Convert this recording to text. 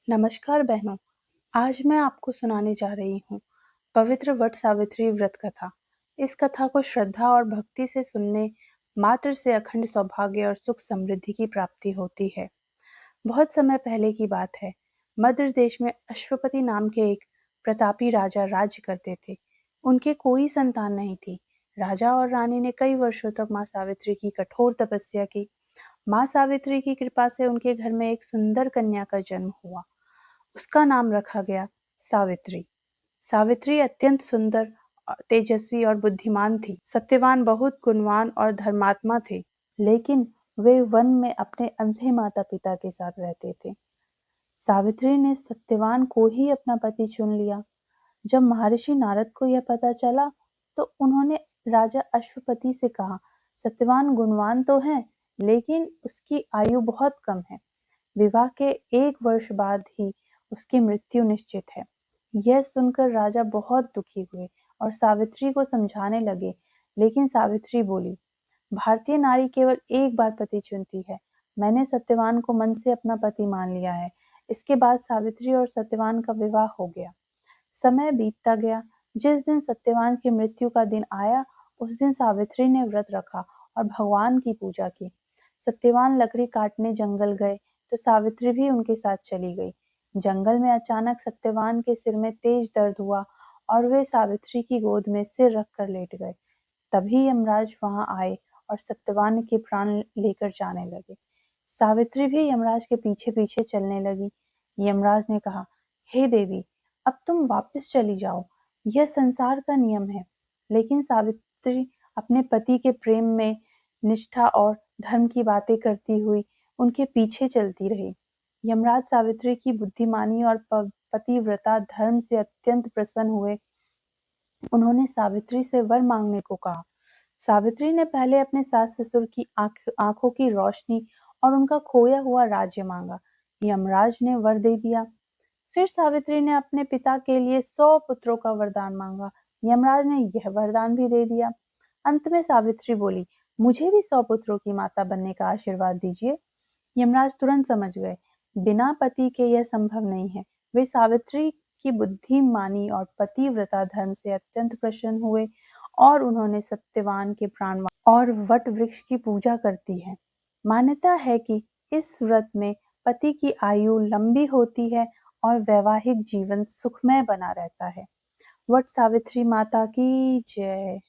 नमस्कार बहनों, आज मैं आपको सुनाने जा रही हूँ पवित्र वट सावित्री व्रत कथा। इस कथा को श्रद्धा और भक्ति से सुनने मात्र से अखंड सौभाग्य और सुख समृद्धि की प्राप्ति होती है। बहुत समय पहले की बात है। मध्य देश में अश्वपति नाम के एक प्रतापी राजा राज्य करते थे। उनके कोई संतान नहीं थी। राजा और रानी ने कई वर्षों तक माँ सावित्री की कठोर तपस्या की। माँ सावित्री की कृपा से उनके घर में एक सुंदर कन्या का जन्म हुआ। उसका नाम रखा गया सावित्री। सावित्री अत्यंत सुंदर, तेजस्वी और बुद्धिमान थी। सत्यवान बहुत गुणवान और धर्मात्मा थे, लेकिन वे वन में अपने अंधे माता पिता के साथ रहते थे। सावित्री ने सत्यवान को ही अपना पति चुन लिया। जब महर्षि नारद को यह पता चला, तो उन्होंने राजा अश्वपति से कहा, सत्यवान गुणवान तो है, लेकिन उसकी आयु बहुत कम है। विवाह के 1 वर्ष बाद ही उसकी मृत्यु निश्चित है। यह सुनकर राजा बहुत दुखी हुए और सावित्री को समझाने लगे, लेकिन सावित्री बोली, भारतीय नारी केवल एक बार पति चुनती है। मैंने सत्यवान को मन से अपना पति मान लिया है। इसके बाद सावित्री और सत्यवान का विवाह हो गया। समय बीतता गया। जिस दिन सत्यवान की मृत्यु का दिन आया, उस दिन सावित्री ने व्रत रखा और भगवान की पूजा की। सत्यवान लकड़ी काटने जंगल गए, तो सावित्री भी उनके साथ चली गई। जंगल में अचानक सत्यवान के सिर में तेज दर्द हुआ और वे सावित्री की गोद में सिर रखकर लेट गए। तभी यमराज वहां आए और सत्यवान के प्राण लेकर जाने लगे। सावित्री भी यमराज के पीछे पीछे चलने लगी। यमराज ने कहा, हे देवी, अब तुम वापस चली जाओ, यह संसार का नियम है। लेकिन सावित्री अपने पति के प्रेम में निष्ठा और धर्म की बातें करती हुई उनके पीछे चलती रही। यमराज सावित्री की बुद्धिमानी और पतिव्रता धर्म से अत्यंत प्रसन्न हुए। उन्होंने सावित्री से वर मांगने को कहा। सावित्री ने पहले अपने सास ससुर की आंखों की रोशनी और उनका खोया हुआ राज्य मांगा। यमराज ने वर दे दिया। फिर सावित्री ने अपने पिता के लिए 100 पुत्रों का वरदान मांगा। यमराज ने यह वरदान भी दे दिया। अंत में सावित्री बोली, मुझे भी 100 पुत्रों की माता बनने का आशीर्वाद दीजिए। यमराज तुरंत समझ गए, बिना पति के यह संभव नहीं है। वे सावित्री की बुद्धिमानी और पतिव्रता धर्म से अत्यंत प्रसन्न हुए और उन्होंने सत्यवान के प्राण और वट वृक्ष की पूजा करती है। मान्यता है कि इस व्रत में पति की आयु लंबी होती है और वैवाहिक जीवन सुखमय बना रहता है। वट सावित्री माता की जय।